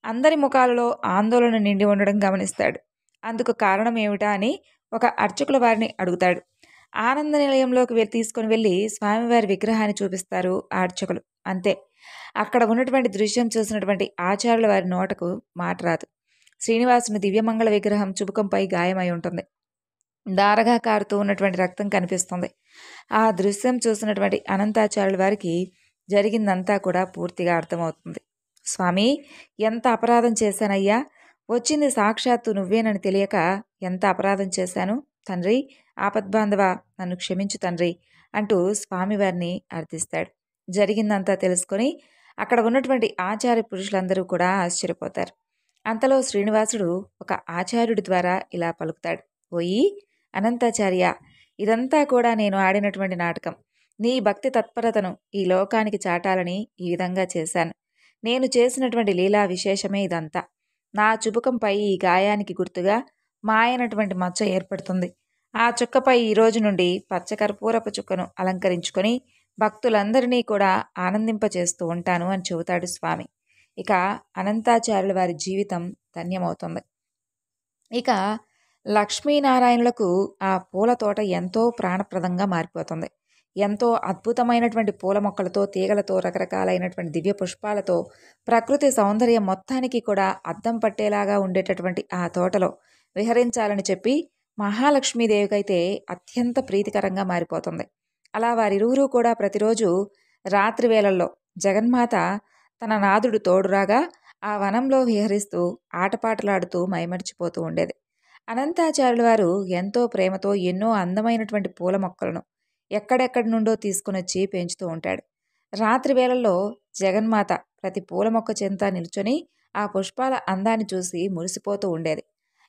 A: అందరి ముఖాలలో ఆందోళన నిండి ఉండడం గమనిస్తాడు. అందుకు కారణం ఏమిటా అని ఒక అర్చకుల వారిని అడుగుతాడు. ఆనంద నిలయంలోకి తీసుకుని వెళ్ళి స్వామివారి విగ్రహాన్ని చూపిస్తారు ఆ అర్చకులు. అంతే, అక్కడ ఉన్నటువంటి దృశ్యం చూసినటువంటి ఆచార్యుల వారి నోటకు మాట రాదు. శ్రీనివాసుని దివ్యమంగళ విగ్రహం చుబుకంపై గాయమై ఉంటుంది. దారగా కారుతూ ఉన్నటువంటి రక్తం కనిపిస్తుంది. ఆ దృశ్యం చూసినటువంటి అనంతాచార్యుల వారికి జరిగిందంతా కూడా పూర్తిగా అర్థమవుతుంది. స్వామి, ఎంత అపరాధం చేశానయ్యా, వచ్చింది సాక్షాత్తు నువ్వేనని తెలియక ఎంత అపరాధం చేశాను తండ్రి, ఆపద్బాంధవ నన్ను క్షమించు తండ్రి అంటూ స్వామివారిని అర్థిస్తాడు. జరిగిందంతా తెలుసుకొని అక్కడ ఉన్నటువంటి ఆచార్య పురుషులందరూ కూడా ఆశ్చర్యపోతారు. అంతలో శ్రీనివాసుడు ఒక ఆచార్యుడి ద్వారా ఇలా పలుకుతాడు. ఓయి అనంతాచార్య, ఇదంతా కూడా నేను ఆడినటువంటి నాటకం. నీ భక్తి తత్పరతను ఈ లోకానికి చాటాలని ఈ విధంగా చేశాను. నేను చేసినటువంటి లీలా విశేషమే ఇదంతా. నా చుబుకంపై ఈ గాయానికి గుర్తుగా మాయనటువంటి మచ్చ ఏర్పడుతుంది. ఆ చుక్కపై ఈ రోజు నుండి పచ్చకర్పూరపు చుక్కను అలంకరించుకొని భక్తులందరినీ కూడా ఆనందింపచేస్తూ ఉంటాను అని చెబుతాడు స్వామి. ఇక అనంతాచార్యుల వారి జీవితం ధన్యమవుతుంది. ఇక లక్ష్మీనారాయణులకు ఆ పూల తోట ఎంతో ప్రాణప్రదంగా మారిపోతుంది. ఎంతో అద్భుతమైనటువంటి పూల మొక్కలతో, తీగలతో, రకరకాలైనటువంటి దివ్య పుష్పాలతో, ప్రకృతి సౌందర్యం మొత్తానికి కూడా అద్దం పట్టేలాగా ఉండేటటువంటి ఆ తోటలో విహరించాలని చెప్పి మహాలక్ష్మీదేవికైతే అత్యంత ప్రీతికరంగా మారిపోతుంది. అలా వారిరువురూ కూడా ప్రతిరోజు రాత్రి వేళల్లో జగన్మాత తన నాదుడు తోడురాగా ఆ వనంలో విహరిస్తూ ఆటపాటలాడుతూ మైమరిచిపోతూ ఉండేది. అనంతాచార్యుల వారు ఎంతో ప్రేమతో ఎన్నో అందమైనటువంటి పూల మొక్కలను ఎక్కడెక్కడి నుండో తీసుకునొచ్చి పెంచుతూ ఉంటాడు. రాత్రి వేళల్లో జగన్మాత ప్రతి పూల మొక్క చెంత నిల్చొని ఆ పుష్పాల అందాన్ని చూసి మురిసిపోతూ ఉండేది.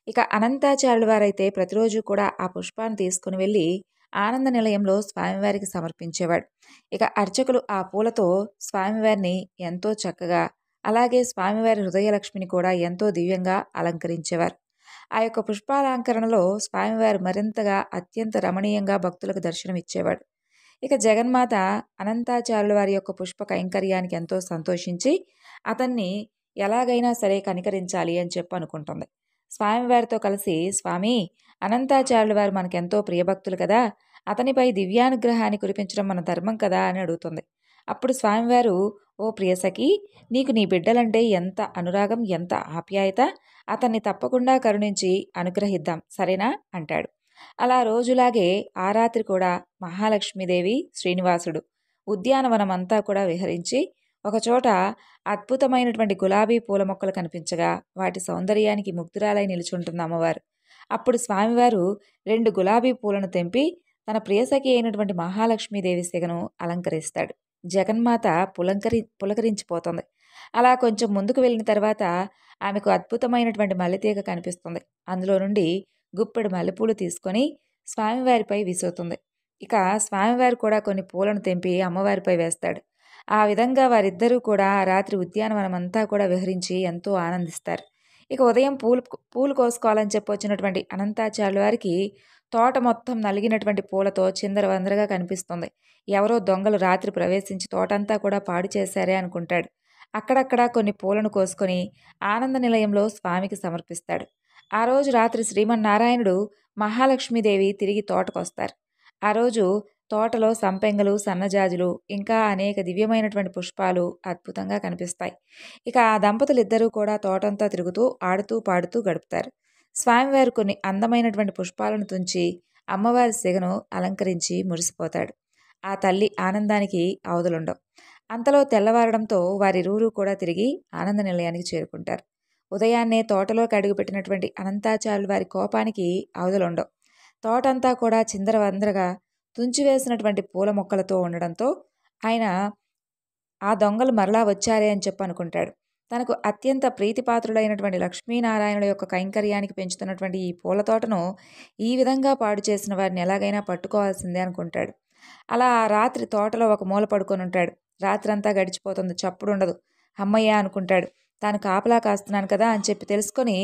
A: ఇక అనంతాచార్యుల వారైతే ప్రతిరోజు కూడా ఆ పుష్పాన్ని తీసుకుని వెళ్ళి ఆనంద నిలయంలో స్వామివారికి సమర్పించేవాడు. ఇక అర్చకులు ఆ పూలతో స్వామివారిని ఎంతో చక్కగా, అలాగే స్వామివారి హృదయలక్ష్మిని కూడా ఎంతో దివ్యంగా అలంకరించేవారు. ఆ యొక్క పుష్పాలంకరణలో స్వామివారు మరింతగా అత్యంత రమణీయంగా భక్తులకు దర్శనమిచ్చేవాడు. ఇక జగన్మాత అనంతాచార్యుల వారి యొక్క పుష్ప కైంకర్యానికి ఎంతో సంతోషించి అతన్ని ఎలాగైనా సరే కనికరించాలి అని చెప్పి అనుకుంటుంది. స్వామివారితో కలిసి, స్వామి, అనంతాచార్యుల వారు మనకెంతో ప్రియభక్తులు కదా, అతనిపై దివ్యానుగ్రహాన్ని కురిపించడం మన ధర్మం కదా అని అడుగుతుంది. అప్పుడు స్వామివారు, ఓ ప్రియసఖి, నీకు నీ బిడ్డలంటే ఎంత అనురాగం, ఎంత ఆప్యాయత, అతన్ని తప్పకుండా కరుణించి అనుగ్రహిద్దాం, సరేనా అంటాడు. అలా రోజులాగే ఆ రాత్రి కూడా మహాలక్ష్మీదేవి, శ్రీనివాసుడు ఉద్యానవనమంతా కూడా విహరించి ఒకచోట అద్భుతమైనటువంటి గులాబీ పూల మొక్కలు కనిపించగా వాటి సౌందర్యానికి ముగ్ధురాలై నిలుచుంటుంది అమ్మవారు. అప్పుడు స్వామివారు 2 గులాబీ పూలను తెంపి తన ప్రియసఖి అయినటువంటి మహాలక్ష్మీదేవి సిగను అలంకరిస్తాడు. జగన్మాత పులకరించిపోతుంది. అలా కొంచెం ముందుకు వెళ్ళిన తర్వాత ఆమెకు అద్భుతమైనటువంటి మల్లెతీగ కనిపిస్తుంది. అందులో నుండి గుప్పెడు మల్లెపూలు తీసుకొని స్వామివారిపై విసురుతుంది. ఇక స్వామివారు కూడా కొన్ని పూలను తెంపి అమ్మవారిపై వేస్తాడు. ఆ విధంగా వారిద్దరూ కూడా రాత్రి ఉద్యానవనమంతా కూడా విహరించి ఎంతో ఆనందిస్తారు. ఇక ఉదయం పూలు కోసుకోవాలని చెప్పి వచ్చినటువంటి అనంతాచార్యుల వారికి తోట మొత్తం నలిగినటువంటి పూలతో చిందరవందరగా కనిపిస్తుంది. ఎవరో దొంగలు రాత్రి ప్రవేశించి తోటంతా కూడా పాడు చేశారే అనుకుంటాడు. అక్కడక్కడ కొన్ని పూలను కోసుకొని ఆనంద నిలయంలో స్వామికి సమర్పిస్తాడు. ఆ రోజు రాత్రి శ్రీమన్నారాయణుడు, మహాలక్ష్మీదేవి తిరిగి తోటకొస్తారు. ఆ రోజు తోటలో సంపెంగలు, సన్నజాజులు, ఇంకా అనేక దివ్యమైనటువంటి పుష్పాలు అద్భుతంగా కనిపిస్తాయి. ఇక ఆ దంపతులిద్దరూ కూడా తోటంతా తిరుగుతూ ఆడుతూ పాడుతూ గడుపుతారు. స్వామివారు కొన్ని అందమైనటువంటి పుష్పాలను తుంచి అమ్మవారి సిగను అలంకరించి మురిసిపోతాడు. ఆ తల్లి ఆనందానికి అవధులుండవు. అంతలో తెల్లవారడంతో వారిరువురూ కూడా తిరిగి ఆనంద నిలయానికి చేరుకుంటారు. ఉదయాన్నే తోటలోకి అడుగుపెట్టినటువంటి అనంతాచార్యుల వారి కోపానికి అవధులుండవు. తోటంతా కూడా చిందరవందరగా తుంచివేసినటువంటి పూల మొక్కలతో ఉండడంతో ఆయన ఆ దొంగలు మరలా వచ్చారే అని చెప్పి అనుకుంటాడు. తనకు అత్యంత ప్రీతిపాత్రుడైనటువంటి లక్ష్మీనారాయణుల యొక్క కైంకర్యానికి పెంచుతున్నటువంటి ఈ పూల తోటను ఈ విధంగా పాడు చేసిన వారిని ఎలాగైనా పట్టుకోవాల్సిందే అనుకుంటాడు. అలా ఆ రాత్రి తోటలో ఒక మూల పడుకొని ఉంటాడు. రాత్రంతా గడిచిపోతుంది, చప్పుడు ఉండదు. అమ్మయ్య అనుకుంటాడు. తాను కాపలా కాస్తున్నాను కదా అని చెప్పి తెలుసుకొని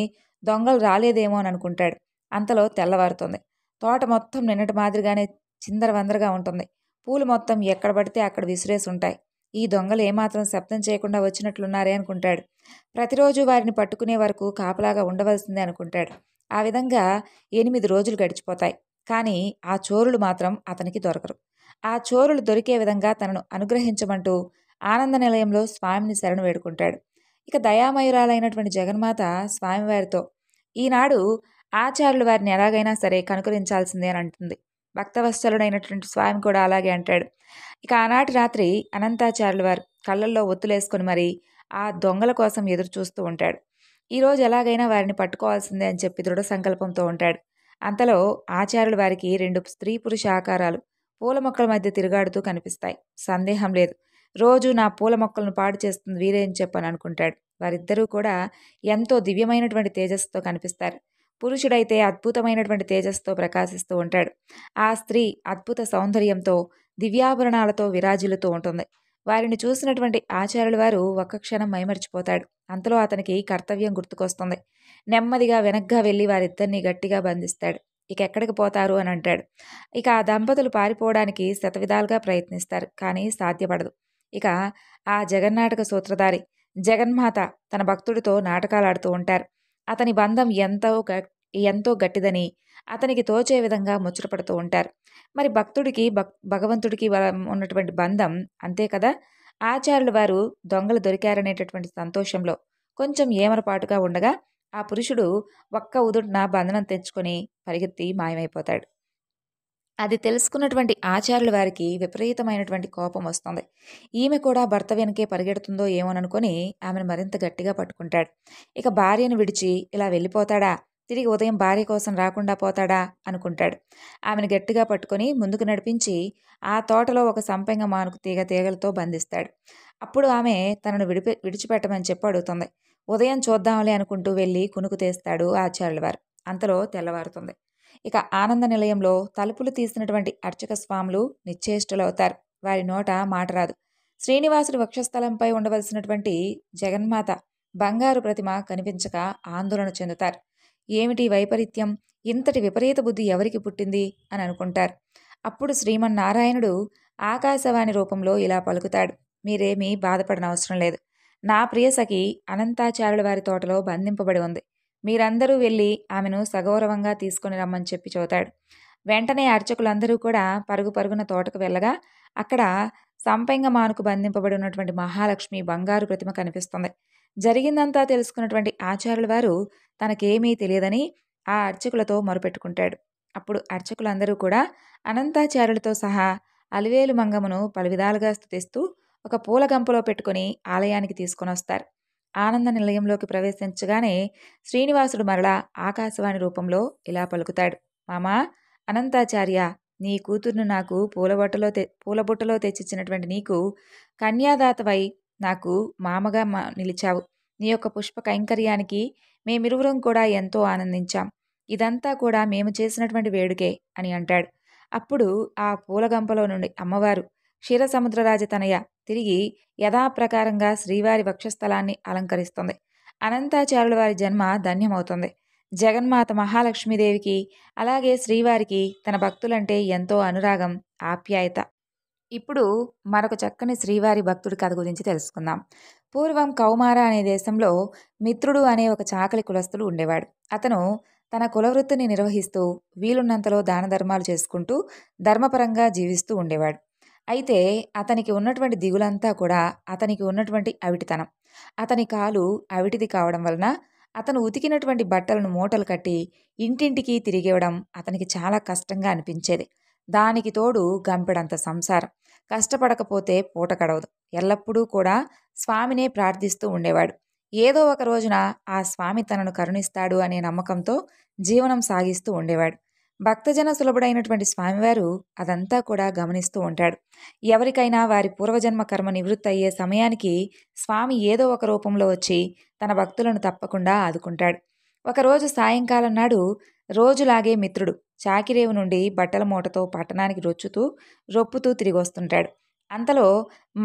A: దొంగలు రాలేదేమో అని అనుకుంటాడు. అంతలో తెల్లవారుతుంది. తోట మొత్తం నిన్నటి మాదిరిగానే చిందరవందరగా ఉంటుంది. పూలు మొత్తం ఎక్కడ పడితే అక్కడ విసిరేసి ఉంటాయి. ఈ దొంగలు ఏమాత్రం శబ్దం చేయకుండా వచ్చినట్లున్నారే అనుకుంటాడు. ప్రతిరోజు వారిని పట్టుకునే వరకు కాపలాగా ఉండవలసిందే అనుకుంటాడు. ఆ విధంగా 8 రోజులు గడిచిపోతాయి. కానీ ఆ చోరులు మాత్రం అతనికి దొరకరు. ఆ చోరులు దొరికే విధంగా తనను అనుగ్రహించమంటూ ఆనంద నిలయంలో స్వామిని శరణు వేడుకుంటాడు. ఇక దయామయురాలైనటువంటి జగన్మాత స్వామివారితో, ఈనాడు ఆచార్యుల వారిని ఎలాగైనా సరే కనుకరించాల్సిందే అని అంటుంది. భక్తవత్సలుడైనటువంటి స్వామి కూడా అలాగే అంటాడు. ఇక ఆనాటి రాత్రి అనంతాచార్యుల వారు కళ్ళల్లో ఒత్తులేసుకొని మరి ఆ దొంగల కోసం ఎదురు చూస్తూ ఉంటాడు. ఈరోజు ఎలాగైనా వారిని పట్టుకోవాల్సిందే అని చెప్పి దృఢ సంకల్పంతో ఉంటాడు. అంతలో ఆచార్యుల వారికి 2 స్త్రీ పురుష ఆకారాలు పూల మొక్కల మధ్య తిరుగాడుతూ కనిపిస్తాయి. సందేహం లేదు, రోజు నా పూల మొక్కలను పాడు చేస్తుంది వీరే అని చెప్పని అనుకుంటాడు. వారిద్దరూ కూడా ఎంతో దివ్యమైనటువంటి తేజస్సుతో కనిపిస్తారు. పురుషుడైతే అద్భుతమైనటువంటి తేజస్సుతో ప్రకాశిస్తూ ఉంటాడు. ఆ స్త్రీ అద్భుత సౌందర్యంతో దివ్యాభరణాలతో విరాజిల్లుతూ ఉంటుంది. వారిని చూసినటువంటి ఆచార్యుల వారు ఒక్క క్షణం మైమరిచిపోతాడు. అంతలో అతనికి కర్తవ్యం గుర్తుకొస్తుంది. నెమ్మదిగా వెనక్గా వెళ్ళి వారిద్దరినీ గట్టిగా బంధిస్తాడు. ఇక ఎక్కడికి పోతారు అని అంటాడు. ఇక ఆ దంపతులు పారిపోవడానికి శతవిధాలుగా ప్రయత్నిస్తారు, కానీ సాధ్యపడదు. ఇక ఆ జగన్నాటక సూత్రధారి జగన్మాత తన భక్తుడితో నాటకాలు ఆడుతూ ఉంటారు. అతని బంధం ఎంతో గట్టిదని అతనికి తోచే విధంగా ముచ్చటపడుతూ ఉంటారు. మరి భక్తుడికి భగవంతుడికి ఉన్నటువంటి బంధం అంతే కదా. ఆచార్యుల వారు దొంగలు దొరికారనేటటువంటి సంతోషంలో కొంచెం ఏమరపాటుగా ఉండగా ఆ పురుషుడు ఒక్క ఉదుటిన బంధనం తెచ్చుకొని పరిగెత్తి మాయమైపోతాడు. అది తెలుసుకున్నటువంటి ఆచార్యుల వారికి విపరీతమైనటువంటి కోపం వస్తుంది. ఈమె కూడా భర్త వెనకే పరిగెడుతుందో ఏమోననుకొని ఆమెను మరింత గట్టిగా పట్టుకుంటాడు. ఇక భార్యను విడిచి ఇలా వెళ్ళిపోతాడా, తిరిగి ఉదయం భార్య కోసం రాకుండా పోతాడా అనుకుంటాడు. ఆమెను గట్టిగా పట్టుకొని ముందుకు నడిపించి ఆ తోటలో ఒక సంపెంగ మానుకు తీగలతో బంధిస్తాడు. అప్పుడు ఆమె తనను విడిచిపెట్టమని చెప్పి అడుగుతుంది. ఉదయం చూద్దాంలే అనుకుంటూ వెళ్ళి కునుకు తీస్తాడు ఆచార్యుల వారు. అంతలో తెల్లవారుతుంది. ఇక ఆనంద నిలయంలో తలుపులు తీసినటువంటి అర్చక స్వాములు నిశ్చేష్టులవుతారు. వారి నోట మాట రాదు. శ్రీనివాసుడి వక్షస్థలంపై ఉండవలసినటువంటి జగన్మాత బంగారు ప్రతిమ కనిపించక ఆందోళన చెందుతారు. ఏమిటి వైపరీత్యం, ఇంతటి విపరీత బుద్ధి ఎవరికి పుట్టింది అని అనుకుంటారు. అప్పుడు శ్రీమన్నారాయణుడు ఆకాశవాణి రూపంలో ఇలా పలుకుతాడు. మీరేమీ బాధపడనవసరం లేదు. నా ప్రియసఖి అనంతాచార్యుల వారి తోటలో బంధింపబడి ఉంది. మీరందరూ వెళ్ళి ఆమెను సగౌరవంగా తీసుకొని రమ్మని చెప్పి చెబుతాడు. వెంటనే అర్చకులందరూ కూడా పరుగున తోటకు వెళ్ళగా అక్కడ సంపెంగ మానుకు బంధింపబడి ఉన్నటువంటి మహాలక్ష్మి బంగారు ప్రతిమ కనిపిస్తుంది. జరిగిందంతా తెలుసుకున్నటువంటి ఆచార్యుల వారు తనకేమీ తెలియదని ఆ అర్చకులతో మొరపెట్టుకుంటాడు. అప్పుడు అర్చకులందరూ కూడా అనంతాచార్యులతో సహా అలివేలు మంగమును పలువిధాలుగా స్తుతిస్తూ ఒక పూల గంపలో పెట్టుకుని ఆలయానికి తీసుకొని వస్తారు. ఆనంద నిలయంలోకి ప్రవేశించగానే శ్రీనివాసుడు మరలా ఆకాశవాణి రూపంలో ఇలా పలుకుతాడు. మామా అనంతాచార్య, నీ కూతుర్ను నాకు పూలబుట్టలో తెచ్చిచ్చినటువంటి నీకు కన్యాదాతవై నాకు మామగా నిలిచావు. నీ యొక్క పుష్ప కైంకర్యానికి మేమిరువురం కూడా ఎంతో ఆనందించాం. ఇదంతా కూడా మేము చేసినటువంటి వేడుకే అని అంటాడు. అప్పుడు ఆ పూలగంపలో నుండి అమ్మవారు క్షీరసముద్రరాజ తనయ తిరిగి యథాప్రకారంగా శ్రీవారి వక్షస్థలాన్ని అలంకరిస్తుంది. అనంతాచార్యుల వారి జన్మ ధన్యమవుతుంది. జగన్మాత మహాలక్ష్మీదేవికి అలాగే శ్రీవారికి తన భక్తులంటే ఎంతో అనురాగం, ఆప్యాయత. ఇప్పుడు మరొక చక్కని శ్రీవారి భక్తుడి కథ గురించి తెలుసుకుందాం. పూర్వం కౌమార అనే దేశంలో మిత్రుడు అనే ఒక చాకలి కులస్తుడు ఉండేవాడు. అతను తన కులవృత్తిని నిర్వహిస్తూ వీలున్నంతలో దాన ధర్మాలు చేసుకుంటూ ధర్మపరంగా జీవిస్తూ ఉండేవాడు. అయితే అతనికి ఉన్నటువంటి దిగులంతా కూడా అతనికి ఉన్నటువంటి అవిటితనం. అతని కాలు అవిటిది కావడం వలన అతను ఉతికినటువంటి బట్టలను మూటలు కట్టి ఇంటింటికి తిరిగివ్వడం అతనికి చాలా కష్టంగా అనిపించేది. దానికి తోడు గంపెడంత సంసారం. కష్టపడకపోతే పూట గడవదు. ఎల్లప్పుడూ కూడా స్వామినే ప్రార్థిస్తూ ఉండేవాడు. ఏదో ఒక రోజున ఆ స్వామి తనను కరుణిస్తాడు అనే నమ్మకంతో జీవనం సాగిస్తూ ఉండేవాడు. భక్తజన సులభుడైనటువంటి స్వామివారు అదంతా కూడా గమనిస్తూ ఉంటాడు. ఎవరికైనా వారి పూర్వజన్మ కర్మ నివృత్తి అయ్యే సమయానికి స్వామి ఏదో ఒక రూపంలో వచ్చి తన భక్తులను తప్పకుండా ఆదుకుంటాడు. ఒకరోజు సాయంకాలం నాడు రోజులాగే మిత్రుడు చాకిరేవు నుండి బట్టల మూటతో పట్టణానికి రొప్పుతూ తిరిగి వస్తుంటాడు. అంతలో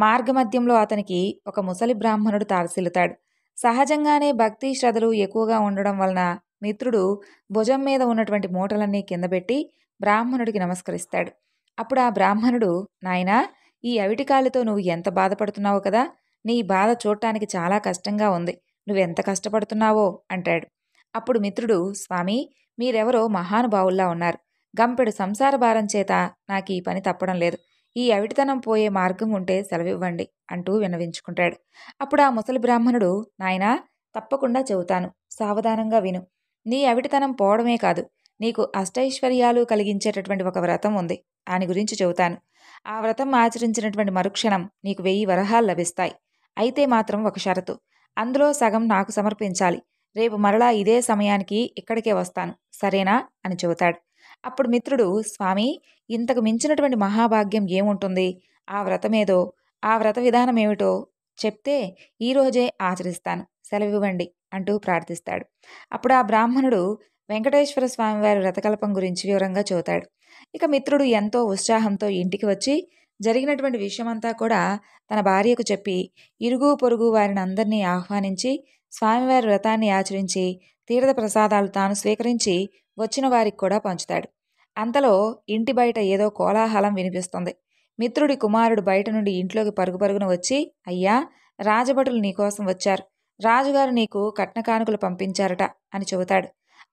A: మార్గమధ్యంలో అతనికి ఒక ముసలి బ్రాహ్మణుడు తారసిల్లుతాడు. సహజంగానే భక్తి శ్రద్ధలు ఎక్కువగా ఉండడం వలన మిత్రుడు భుజం మీద ఉన్నటువంటి మూటలన్నీ కింద పెట్టి బ్రాహ్మణుడికి నమస్కరిస్తాడు. అప్పుడు ఆ బ్రాహ్మణుడు, నాయనా, ఈ అవిటికాళ్ళతో నువ్వు ఎంత బాధపడుతున్నావో కదా, నీ బాధ చూడటానికి చాలా కష్టంగా ఉంది. నువ్వెంత కష్టపడుతున్నావో అంటాడు. అప్పుడు మిత్రుడు, స్వామి, మీరెవరో మహానుభావుల్లా ఉన్నారు. గంపెడు సంసార భారం చేత నాకు ఈ పని తప్పడం లేదు. ఈ అవిటితనం పోయే మార్గం ఉంటే సెలవివ్వండి అంటూ విన్నవించుకుంటాడు. అప్పుడు ఆ ముసలి బ్రాహ్మణుడు, నాయనా, తప్పకుండా చెబుతాను, సావధానంగా విను. నీ అవిటితనం పోవడమే కాదు, నీకు అష్టైశ్వర్యాలు కలిగించేటటువంటి ఒక వ్రతం ఉంది. దాని గురించి చెబుతాను. ఆ వ్రతం ఆచరించినటువంటి మరుక్షణం నీకు 1000 వరహాలు లభిస్తాయి. అయితే మాత్రం ఒక షరతు. అందులో సగం నాకు సమర్పించాలి. రేపు మరలా ఇదే సమయానికి ఇక్కడికే వస్తాను. సరేనా అని చెబుతాడు. అప్పుడు మిత్రుడు, స్వామి, ఇంతకు మించినటువంటి మహాభాగ్యం ఏముంటుంది? ఆ వ్రతమేదో, ఆ వ్రత విధానం ఏమిటో చెప్తే ఈరోజే ఆచరిస్తాను, సెలవివ్వండి అంటూ ప్రార్థిస్తాడు. అప్పుడు ఆ బ్రాహ్మణుడు వెంకటేశ్వర స్వామివారి వ్రతకల్పం గురించి వివరంగా చెబుతాడు. ఇక మిత్రుడు ఎంతో ఉత్సాహంతో ఇంటికి వచ్చి జరిగినటువంటి విషయమంతా కూడా తన భార్యకు చెప్పి ఇరుగు పొరుగు వారిని అందరినీ ఆహ్వానించి స్వామివారి వ్రతాన్ని ఆచరించి తీర్థ ప్రసాదాలు తాను స్వీకరించి వచ్చిన వారికి కూడా పంచుతాడు. అంతలో ఇంటి బయట ఏదో కోలాహలం వినిపిస్తుంది. మిత్రుడి కుమారుడు బయట నుండి ఇంట్లోకి పరుగు పరుగున వచ్చి, అయ్యా, రాజభటులు నీకోసం వచ్చారు. రాజుగారు నీకు కట్న కానుకలు పంపించారట అని చెబుతాడు.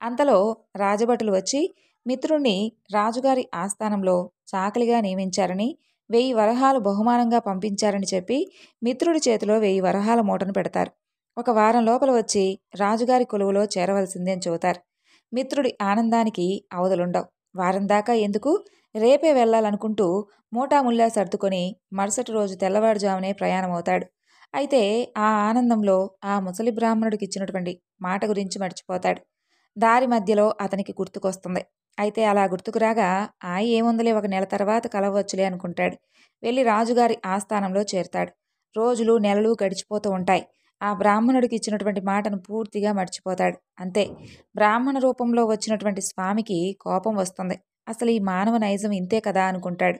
A: అంతలో రాజభటులు వచ్చి మిత్రుణ్ణి రాజుగారి ఆస్థానంలో చాకలిగా నియమించారని 1000 వరహాలు బహుమానంగా పంపించారని చెప్పి మిత్రుడి చేతిలో 1000 వరహాల మూటను పెడతారు. ఒక వారం లోపల వచ్చి రాజుగారి కొలువులో చేరవలసిందే అని చెబుతారు. మిత్రుడి ఆనందానికి అవధులుండవు. వారం దాకా ఎందుకు, రేపే వెళ్ళాలనుకుంటూ మూటాముల్లా సర్దుకొని మరుసటి రోజు తెల్లవారుజామునే ప్రయాణమవుతాడు. అయితే ఆ ఆనందంలో ఆ ముసలి బ్రాహ్మణుడికి ఇచ్చినటువంటి మాట గురించి మర్చిపోతాడు. దారి మధ్యలో అతనికి గుర్తుకొస్తుంది. అయితే అలా గుర్తుకురాగా, ఏముందిలే, ఒక నెల తర్వాత కలవచ్చులే అనుకుంటాడు. వెళ్ళి రాజుగారి ఆస్థానంలో చేరుతాడు. రోజులు నెలలు గడిచిపోతూ ఉంటాయి. ఆ బ్రాహ్మణుడికి ఇచ్చినటువంటి మాటను పూర్తిగా మర్చిపోతాడు. అంతే, బ్రాహ్మణ రూపంలో వచ్చినటువంటి స్వామికి కోపం వస్తుంది. అసలు ఈ మానవ నైజం ఇంతే కదా అనుకుంటాడు.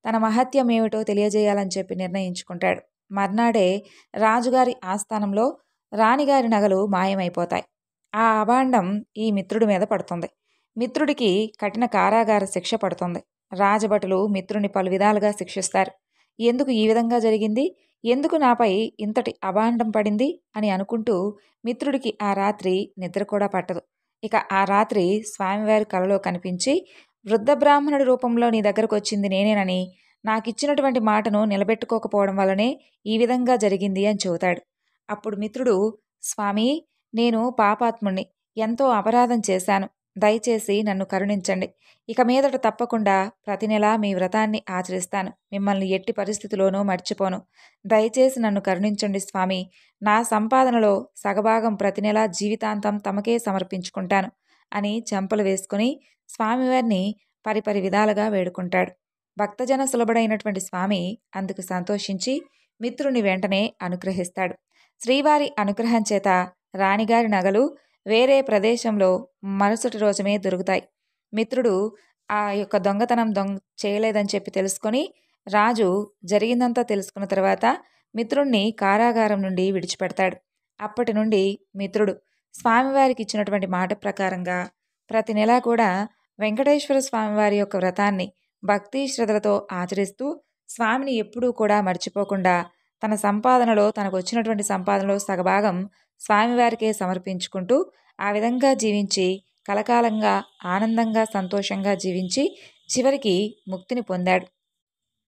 A: తన మహత్యం ఏమిటో తెలియజేయాలని చెప్పి నిర్ణయించుకుంటాడు. మర్నాడే రాజుగారి ఆస్థానంలో రాణిగారి నగలు మాయమైపోతాయి. ఆ అభాండం ఈ మిత్రుడి మీద పడుతుంది. మిత్రుడికి కఠిన కారాగార శిక్ష పడుతుంది. రాజభటులు మిత్రుని పలు విధాలుగా శిక్షిస్తారు. ఎందుకు ఈ విధంగా జరిగింది, ఎందుకు నాపై ఇంతటి అభాండం పడింది అని అనుకుంటూ మిత్రుడికి ఆ రాత్రి నిద్ర కూడా పట్టదు. ఇక ఆ రాత్రి స్వామివారి కలలో కనిపించి, వృద్ధ బ్రాహ్మణుడి రూపంలో నీ దగ్గరకు వచ్చింది నేనేనని, నాకిచ్చినటువంటి మాటను నిలబెట్టుకోకపోవడం వల్లనే ఈ విధంగా జరిగింది అని చెబుతాడు. అప్పుడు మిత్రుడు, స్వామి, నేను పాపాత్ముణ్ణి, ఎంతో అపరాధం చేశాను. దయచేసి నన్ను కరుణించండి. ఇక మీదట తప్పకుండా ప్రతి నెలా మీ వ్రతాన్ని ఆచరిస్తాను. మిమ్మల్ని ఎట్టి పరిస్థితిలోనూ మర్చిపోను. దయచేసి నన్ను కరుణించండి స్వామి. నా సంపాదనలో సగభాగం ప్రతి నెలా జీవితాంతం తమకే సమర్పించుకుంటాను అని చెంపలు వేసుకుని స్వామివారిని పరిపరి విధాలుగా వేడుకుంటాడు. భక్తజన సులభుడైనటువంటి స్వామి అందుకు సంతోషించి మిత్రుని వెంటనే అనుగ్రహిస్తాడు. శ్రీవారి అనుగ్రహం చేత రాణిగారి నగలు వేరే ప్రదేశంలో మరుసటి రోజుమే దొరుకుతాయి. మిత్రుడు ఆ యొక్క దొంగతనం చేయలేదని చెప్పి తెలుసుకొని రాజు జరిగిందంతా తెలుసుకున్న తర్వాత మిత్రుణ్ణి కారాగారం నుండి విడిచిపెడతాడు. అప్పటి నుండి మిత్రుడు స్వామివారికి ఇచ్చినటువంటి మాట ప్రకారంగా ప్రతి నెలా కూడా వెంకటేశ్వర స్వామివారి యొక్క వ్రతాన్ని భక్తి శ్రద్ధలతో ఆచరిస్తూ స్వామిని ఎప్పుడూ కూడా మర్చిపోకుండా తన సంపాదనలో, తనకు వచ్చినటువంటి సంపాదనలో సగభాగం స్వామివారికే సమర్పించుకుంటూ ఆ విధంగా జీవించి కలకాలంగా ఆనందంగా సంతోషంగా జీవించి చివరికి ముక్తిని పొందాడు.